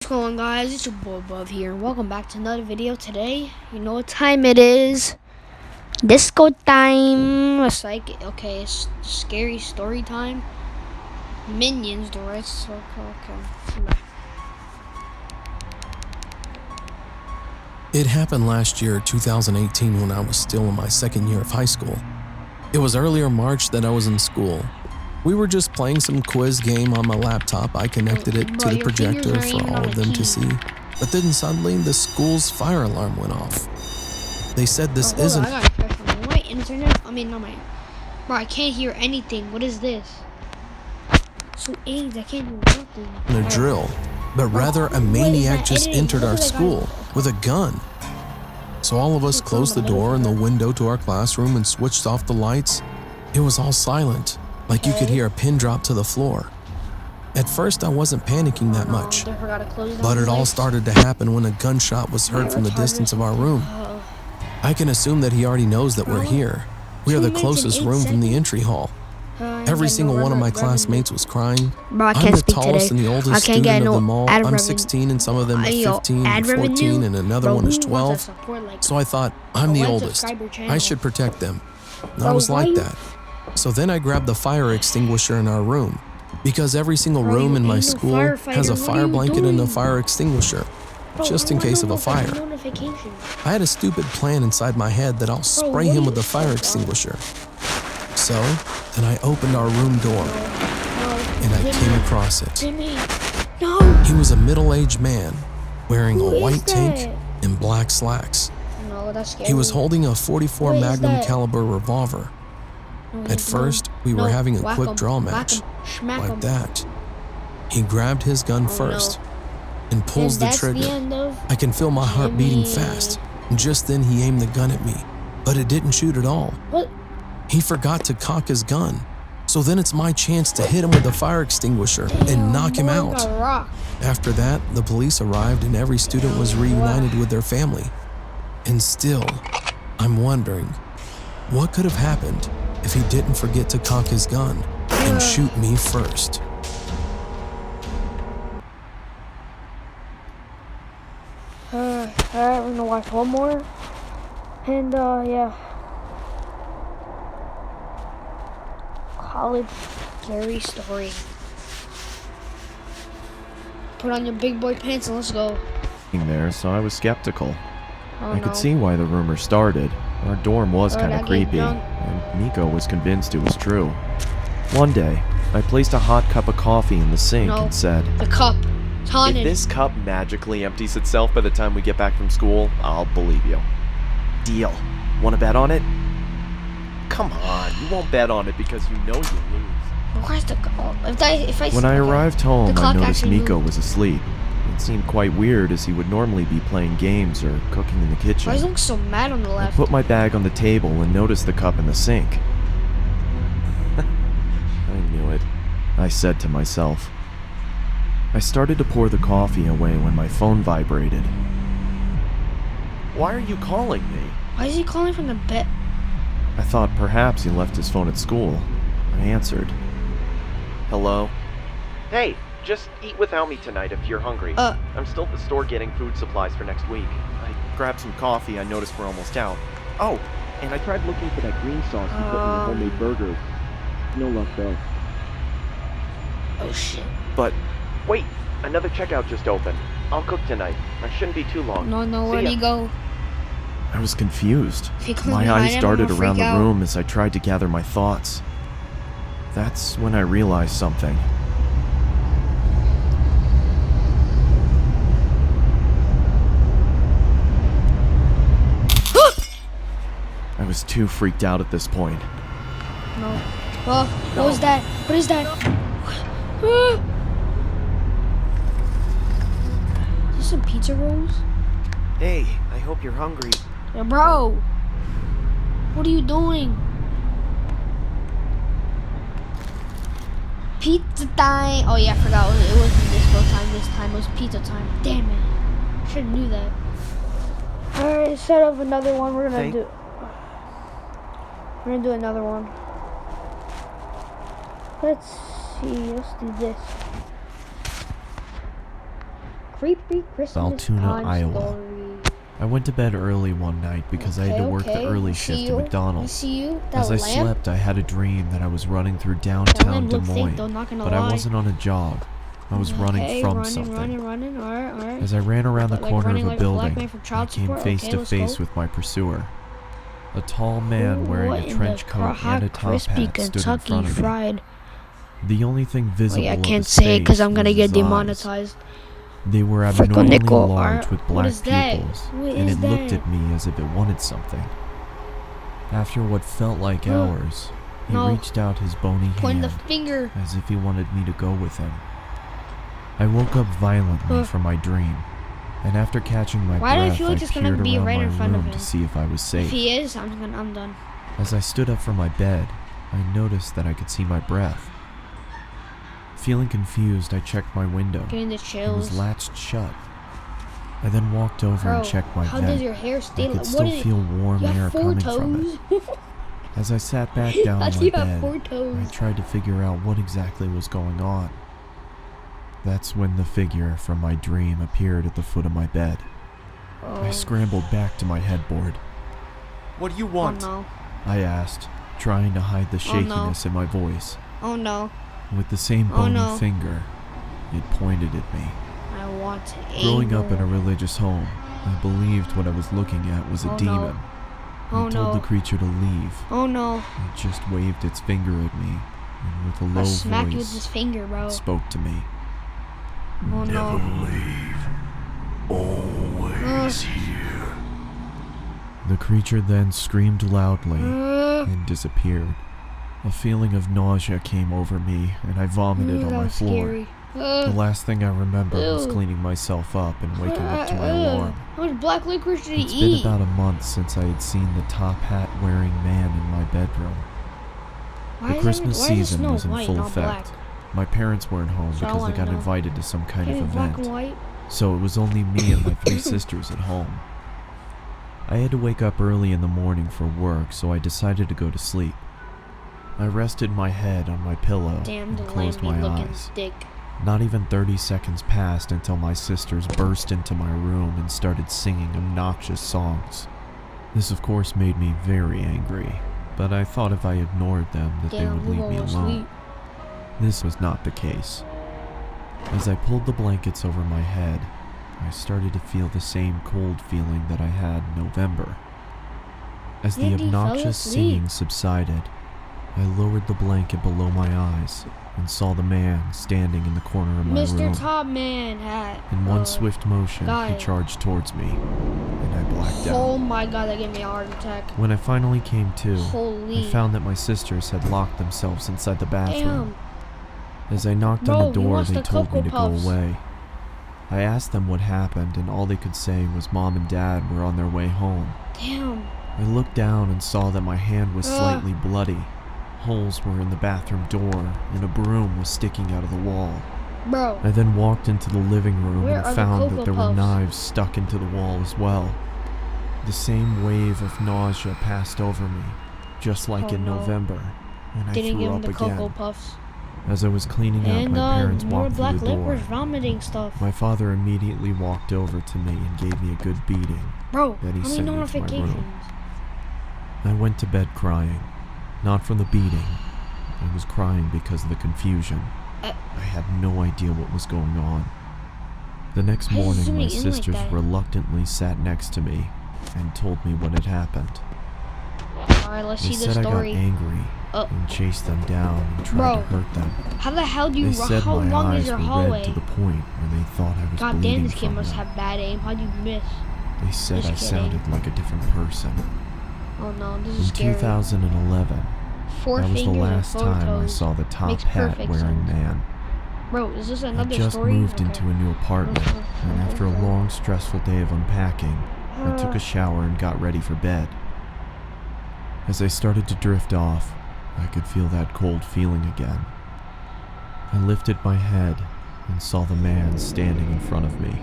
going on, guys? It's your boy Bub here, and welcome back to another video. Today, you know what time it is? Disco time. It's like, okay, it's scary story time. Minions, the rest. Okay. It happened last year, 2018, when I was still in my second year of high school. It was earlier March that I was in school. We were just playing some quiz game on my laptop. I connected it to the projector for all of them to see. But then suddenly the school's fire alarm went off. They said this isn't I gotta check on my internet. Not my. Bro, I can't hear anything. What is this? So AIDS, I can't hear nothing. a drill, but rather a maniac just entered our school with a gun. So all of us closed the door and the window to our classroom and switched off the lights. It was all silent, like you could hear a pin drop to the floor. At first, I wasn't panicking that much, but it all started to happen when a gunshot was heard from the distance of our room. I can assume that he already knows that we're here. We are the closest room from the entry hall. Every single one of my classmates was crying. I'm the tallest and the oldest student of them all. I'm 16 and some of them are 15 and 14 and another one is 12. So I thought, I'm the oldest. I should protect them. And I was like that. So then I grabbed the fire extinguisher in our room, because every single room in my school has a fire blanket and a fire extinguisher, just in case of a fire. I had a stupid plan inside my head that I'll spray him with the fire extinguisher. So then I opened our room door, and I came across it. He was a middle-aged man, wearing a white tank and black slacks. He was holding a .44 Magnum caliber revolver. At first, we were having a quick draw match, like that. He grabbed his gun first and pulls the trigger. I can feel my heart beating fast. And just then he aimed the gun at me, but it didn't shoot at all. He forgot to cock his gun. So then it's my chance to hit him with the fire extinguisher and knock him out. After that, the police arrived and every student was reunited with their family. And still, I'm wondering, what could have happened if he didn't forget to cock his gun and shoot me first? Alright, we're gonna watch one more. And, yeah. College scary story. Put on your big boy pants and let's go. There, so I was skeptical. I No. could see why the rumor started. Our dorm was kind of creepy, and Nico was convinced it was true. One day, I placed a hot cup of coffee in the sink and said, The cup. It's haunted. "If this cup magically empties itself by the time we get back from school, I'll believe you. Deal. Want to bet on it?" "Come on, you won't bet on it because you know you lose." Where's the When I arrived home, I noticed Nico moved. was asleep. It seemed quite weird, as he would normally be playing games or cooking in the kitchen. Why does he look so mad on the I left? put my bag on the table and noticed the cup in the sink. I knew it, I said to myself. I started to pour the coffee away when my phone vibrated. "Why are you calling me?" Why is he calling from the bed? I thought perhaps he left his phone at school. I answered. "Hello?" "Hey, just eat without me tonight if you're hungry. I'm still at the store getting food supplies for next week. I grabbed some coffee. I noticed we're almost out. Oh, and I tried looking for that green sauce you put in the homemade burgers. No luck though." Oh shit. "But wait, another checkout just opened. I'll cook tonight. I shouldn't be too long. No, where'd he go? I was confused. If he comes My behind eyes him, darted I'm gonna around freak the out. room as I tried to gather my thoughts. That's when I realized something. I was too freaked out at this point. No. Well, what was that? What is that? Is this some pizza rolls? Hey, I hope you're hungry. Yeah, bro. What are you doing? Pizza time. Oh yeah, I forgot. It wasn't disco time this time. It was pizza time. Damn it. Should've knew that. Alright, instead of another one, we're gonna do another one. Let's see. Let's do this. Creepy Christmas Altoona, time Iowa. story. I went to bed early one night because I had to work the early shift at McDonald's. See you? As I slept, I had a dream that I was running through downtown Des Moines, but I wasn't on a jog. I was running from something. Alright. As I ran around the corner of a like building, I came face to face with my pursuer. A tall man wearing a trench coat and a top hat stood in front of me. The only thing visible I of can't his say it because face I'm gonna was get his eyes. demonetized. They were Frick abnormally nickel. large with black What is that? pupils, What and is it looked that? at me as if it wanted something. After what felt like hours, he No. reached out his bony Point the hand finger. as if he wanted me to go with him. I woke up violently from my dream, and after catching my Why do I breath, feel like it's gonna peered be around right my in front of room to him? see if I was If safe. he is, I'm done. As I stood up from my bed, I noticed that I could see my breath. Feeling confused, I checked my window. Getting the It chills. was latched shut. I then walked over Bro, and checked my how vent. does your hair stay I could like? still What is feel warm you air have 4 coming from it. toes. As I sat back down on How do my you have bed, 4 I toes? tried to figure out what exactly was going on. That's when the figure from my dream appeared at the foot of my bed. I scrambled back to my headboard. What do you Oh want? no! I asked, trying to hide the shakiness in my voice. Oh no! With the same Oh, bony no. finger, it pointed at me. I want Growing up in a anger. religious home, I believed what I was looking at was a Oh, no. demon. Oh I told no! the creature to leave. Oh no! It just waved its finger at me, and with a I'll low smack you with this voice, finger, bro. it spoke to me. Oh no! Always here. The creature then screamed loudly Uh, and disappeared. A feeling of nausea came over me, and I vomited on that my was floor. scary. The last thing I remember was Ew. cleaning myself up and waking up to my alarm. How much black licorice did he It's been eat? about a month since I had seen the top hat wearing man in my bedroom. Why The is Christmas why is season snow was in white, full not effect. My parents weren't home So I because they wanna got know. invited to some kind Black? of Okay, black and event, white. so it was only me and my 3 sisters at home. I had to wake up early in the morning for work, so I decided to go to sleep. I rested my head on my pillow Damn, and the closed lamby my looking eyes. dick. Not even 30 seconds passed until my sisters burst into my room and started singing obnoxious songs. This of course made me very angry, but I thought if I ignored them that they Damn, would leave me Lugo was alone. asleep. This was not the case. As I pulled the blankets over my head, I started to feel the same cold feeling that I had in November. As the Andy fell obnoxious asleep. singing subsided, I lowered the blanket below my eyes and saw the man standing in the corner of my Mr. room. Top Man hat. In one swift motion, got he it. charged towards me, and I blacked out. Oh my god, that gave me a heart attack. When I finally came to, Holy. I found that my sisters had locked themselves inside the bathroom. Damn. As I knocked Bro, on the he door, wants they the told me Cocoa to Puffs. go away. I asked them what happened, and all they could say was Mom and Dad were on their way home. Damn. I looked down and saw that my hand was slightly bloody. Holes were in the bathroom door, and a broom was sticking out of the wall. Bro. I then walked into the living room Where and are the found Cocoa that there were Puffs? knives stuck into the wall as well. The same wave of nausea passed over me, just like Oh, in no. November, and I Didn't threw give him up the again. Cocoa Puffs. As I was cleaning up, And my parents more walked black through the door. licorice vomiting stuff. My father immediately walked over to me and gave me a good beating. Bro, Then he how many sent me to my notifications? room. I went to bed crying, not from the beating. I was crying because of the confusion. I had no idea what was going on. The next Why is it morning, zooming my in like sisters that? reluctantly sat next to me and told me what had happened. Alright, let's They see the said I got story. angry and chased them down and tried Bro, to hurt them. How the hell do you They said how my long is eyes your were hallway? red to the point where they thought I was God damn, bleeding this kid from must them. have bad aim. How'd you miss? They said Just I kidding. sounded like a different person. Oh no, this In is scary. 2011, 4 that was the fingers last and 4 time I toes. saw the top Makes hat perfect wearing sense. man. Bro, is this I another just story? moved Okay. into a new apartment, and after a long, stressful day of unpacking, I took a shower and got ready for bed. As I started to drift off, I could feel that cold feeling again. I lifted my head and saw the man standing in front of me.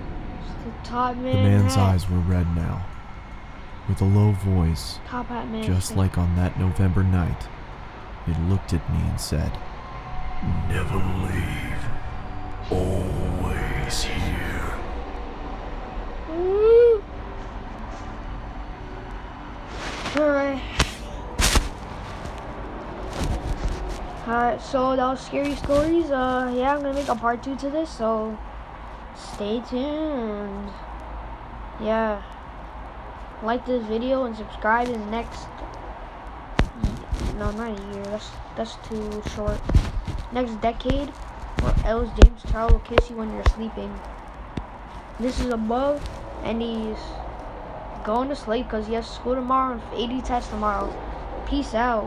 The Top Man The man's hat. eyes were red now. With a low voice, Top Hat Man. just like on that November night, it looked at me and said, Never leave. Always here. Alright, so that was scary stories. Yeah, I'm gonna make a part 2 to this, so stay tuned. Yeah, like this video and subscribe in the next, no, not a year, that's too short, next decade, or else James Charles will kiss you when you're sleeping. This is above, and he's going to sleep because he has school tomorrow and 80 tests tomorrow. Peace out.